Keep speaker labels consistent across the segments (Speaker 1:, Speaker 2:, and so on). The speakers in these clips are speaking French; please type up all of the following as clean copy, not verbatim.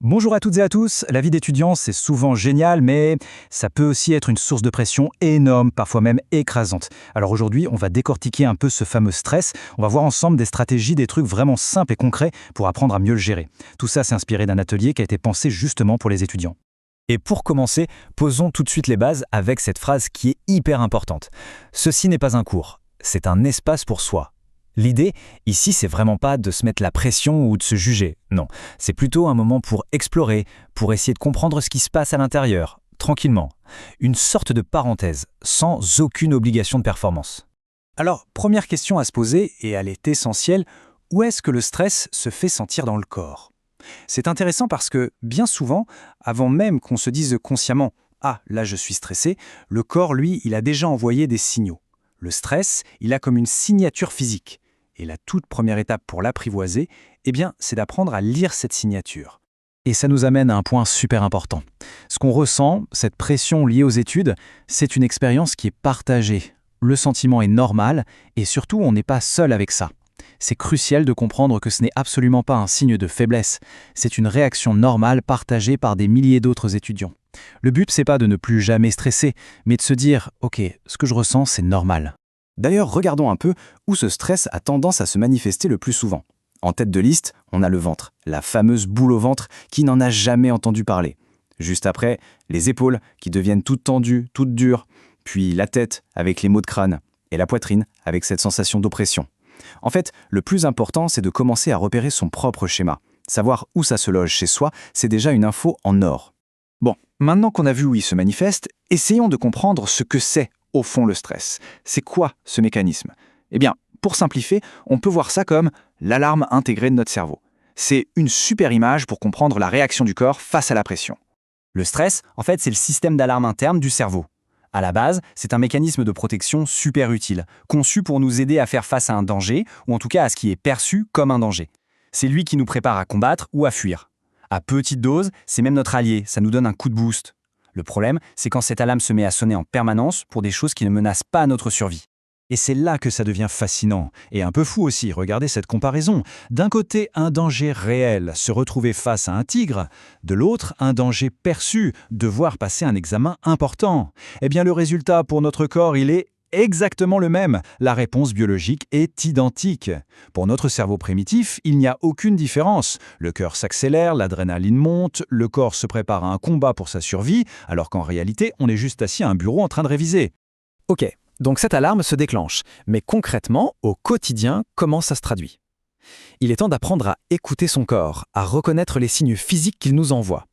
Speaker 1: Bonjour à toutes et à tous, la vie d'étudiant c'est souvent génial mais ça peut aussi être une source de pression énorme, parfois même écrasante. Alors aujourd'hui on va décortiquer un peu ce fameux stress, on va voir ensemble des stratégies, des trucs vraiment simples et concrets pour apprendre à mieux le gérer. Tout ça c'est inspiré d'un atelier qui a été pensé justement pour les étudiants.
Speaker 2: Et pour commencer, posons tout de suite les bases avec cette phrase qui est hyper importante. Ceci n'est pas un cours, c'est un espace pour soi. L'idée, ici, c'est vraiment pas de se mettre la pression ou de se juger. Non, c'est plutôt un moment pour explorer, pour essayer de comprendre ce qui se passe à l'intérieur, tranquillement. Une sorte de parenthèse, sans aucune obligation de performance.
Speaker 1: Alors première question à se poser, et elle est essentielle, où est-ce que le stress se fait sentir dans le corps? C'est intéressant parce que, bien souvent, avant même qu'on se dise consciemment « Ah, là je suis stressé », le corps, lui, il a déjà envoyé des signaux. Le stress, il a comme une signature physique. Et la toute première étape pour l'apprivoiser, eh bien, c'est d'apprendre à lire cette signature. Et ça nous amène à un point super important. Ce qu'on ressent, cette pression liée aux études, c'est une expérience qui est partagée. Le sentiment est normal et surtout, on n'est pas seul avec ça. C'est crucial de comprendre que ce n'est absolument pas un signe de faiblesse. C'est une réaction normale partagée par des milliers d'autres étudiants. Le but, c'est pas de ne plus jamais stresser, mais de se dire « Ok, ce que je ressens, c'est normal ». D'ailleurs, regardons un peu où ce stress a tendance à se manifester le plus souvent. En tête de liste, on a le ventre, la fameuse boule au ventre qui n'en a jamais entendu parler. Juste après, les épaules qui deviennent toutes tendues, toutes dures, puis la tête avec les maux de crâne et la poitrine avec cette sensation d'oppression. En fait, le plus important, c'est de commencer à repérer son propre schéma. Savoir où ça se loge chez soi, c'est déjà une info en or. Bon, maintenant qu'on a vu où il se manifeste, essayons de comprendre ce que c'est au fond le stress. C'est quoi ce mécanisme? Eh bien, pour simplifier, on peut voir ça comme l'alarme intégrée de notre cerveau. C'est une super image pour comprendre la réaction du corps face à la pression.
Speaker 2: Le stress, en fait, c'est le système d'alarme interne du cerveau. À la base, c'est un mécanisme de protection super utile, conçu pour nous aider à faire face à un danger, ou en tout cas à ce qui est perçu comme un danger. C'est lui qui nous prépare à combattre ou à fuir. À petite dose, c'est même notre allié, ça nous donne un coup de boost. Le problème, c'est quand cette alarme se met à sonner en permanence pour des choses qui ne menacent pas notre survie.
Speaker 1: Et c'est là que ça devient fascinant, et un peu fou aussi, regardez cette comparaison. D'un côté, un danger réel, se retrouver face à un tigre, de l'autre, un danger perçu, devoir passer un examen important. Eh bien le résultat pour notre corps, il est exactement le même. La réponse biologique est identique. Pour notre cerveau primitif, il n'y a aucune différence. Le cœur s'accélère, l'adrénaline monte, le corps se prépare à un combat pour sa survie, alors qu'en réalité, on est juste assis à un bureau en train de réviser.
Speaker 2: Ok, donc cette alarme se déclenche, mais concrètement, au quotidien, comment ça se traduit? Il est temps d'apprendre à écouter son corps, à reconnaître les signes physiques qu'il nous envoie.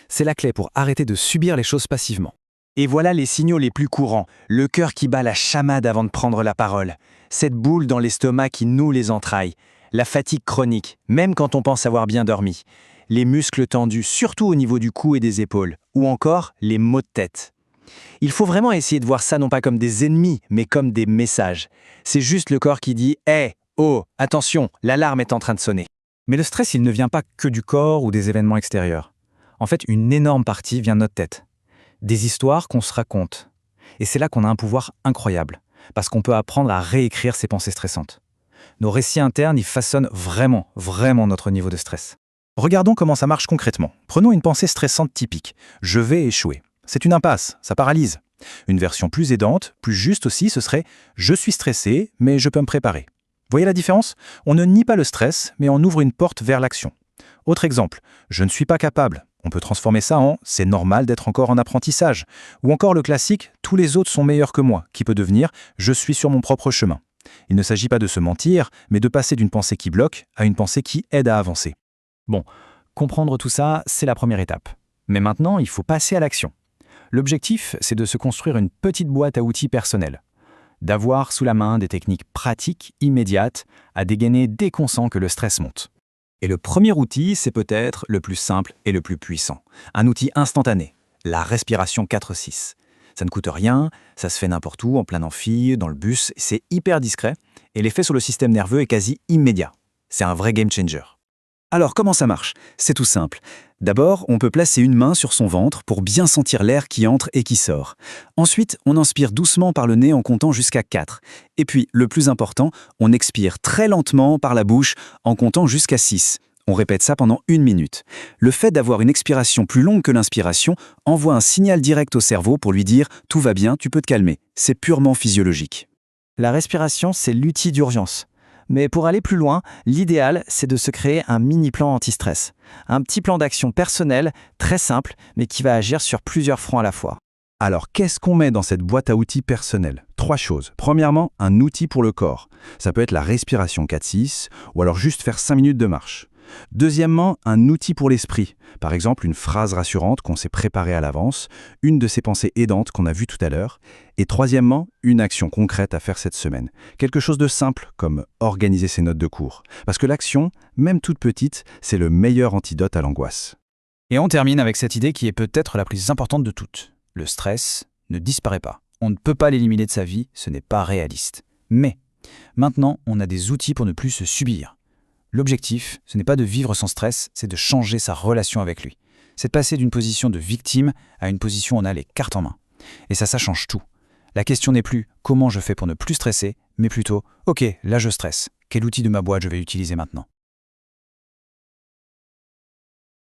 Speaker 2: C'est la clé pour arrêter de subir les choses passivement.
Speaker 1: Et voilà les signaux les plus courants. Le cœur qui bat la chamade avant de prendre la parole. Cette boule dans l'estomac qui noue les entrailles. La fatigue chronique, même quand on pense avoir bien dormi. Les muscles tendus, surtout au niveau du cou et des épaules. Ou encore les maux de tête. Il faut vraiment essayer de voir ça non pas comme des ennemis, mais comme des messages. C'est juste le corps qui dit « Hé, oh, attention, l'alarme est en train de sonner ». Mais le stress, il ne vient pas que du corps ou des événements extérieurs. En fait, une énorme partie vient de notre tête. Des histoires qu'on se raconte. Et c'est là qu'on a un pouvoir incroyable, parce qu'on peut apprendre à réécrire ses pensées stressantes. Nos récits internes, ils façonnent vraiment notre niveau de stress. Regardons comment ça marche concrètement. Prenons une pensée stressante typique. Je vais échouer. C'est une impasse, ça paralyse. Une version plus aidante, plus juste aussi, ce serait « je suis stressé, mais je peux me préparer ». Voyez la différence? On ne nie pas le stress, mais on ouvre une porte vers l'action. Autre exemple, « je ne suis pas capable ». On peut transformer ça en « c'est normal d'être encore en apprentissage ». Ou encore le classique « tous les autres sont meilleurs que moi », qui peut devenir « je suis sur mon propre chemin ». Il ne s'agit pas de se mentir, mais de passer d'une pensée qui bloque à une pensée qui aide à avancer.
Speaker 2: Bon, comprendre tout ça, c'est la première étape. Mais maintenant, il faut passer à l'action. L'objectif, c'est de se construire une petite boîte à outils personnelle. D'avoir sous la main des techniques pratiques, immédiates, à dégainer dès qu'on sent que le stress monte. Et le premier outil, c'est peut-être le plus simple et le plus puissant. Un outil instantané, la respiration 4-6. Ça ne coûte rien, ça se fait n'importe où, en plein amphi, dans le bus, c'est hyper discret, et l'effet sur le système nerveux est quasi immédiat. C'est un vrai game changer. Alors comment ça marche? C'est tout simple. D'abord, on peut placer une main sur son ventre pour bien sentir l'air qui entre et qui sort. Ensuite, on inspire doucement par le nez en comptant jusqu'à 4. Et puis, le plus important, on expire très lentement par la bouche en comptant jusqu'à 6. On répète ça pendant 1 minute. Le fait d'avoir une expiration plus longue que l'inspiration envoie un signal direct au cerveau pour lui dire « tout va bien, tu peux te calmer ». C'est purement physiologique.
Speaker 3: La respiration, c'est l'outil d'urgence. Mais pour aller plus loin, l'idéal, c'est de se créer un mini-plan anti-stress. Un petit plan d'action personnel, très simple, mais qui va agir sur plusieurs fronts à la fois.
Speaker 2: Alors, qu'est-ce qu'on met dans cette boîte à outils personnelle? 3 choses. Premièrement, un outil pour le corps. Ça peut être la respiration 4-6 ou alors juste faire 5 minutes de marche. Deuxièmement, un outil pour l'esprit. Par exemple, une phrase rassurante qu'on s'est préparée à l'avance, une de ces pensées aidantes qu'on a vues tout à l'heure. Et troisièmement, une action concrète à faire cette semaine. Quelque chose de simple, comme organiser ses notes de cours. Parce que l'action, même toute petite, c'est le meilleur antidote à l'angoisse.
Speaker 1: Et on termine avec cette idée qui est peut-être la plus importante de toutes. Le stress ne disparaît pas. On ne peut pas l'éliminer de sa vie, ce n'est pas réaliste. Mais maintenant, on a des outils pour ne plus se subir. L'objectif, ce n'est pas de vivre sans stress, c'est de changer sa relation avec lui. C'est de passer d'une position de victime à une position où on a les cartes en main. Et ça change tout. La question n'est plus comment je fais pour ne plus stresser, mais plutôt ok, là je stresse. Quel outil de ma boîte je vais utiliser maintenant ?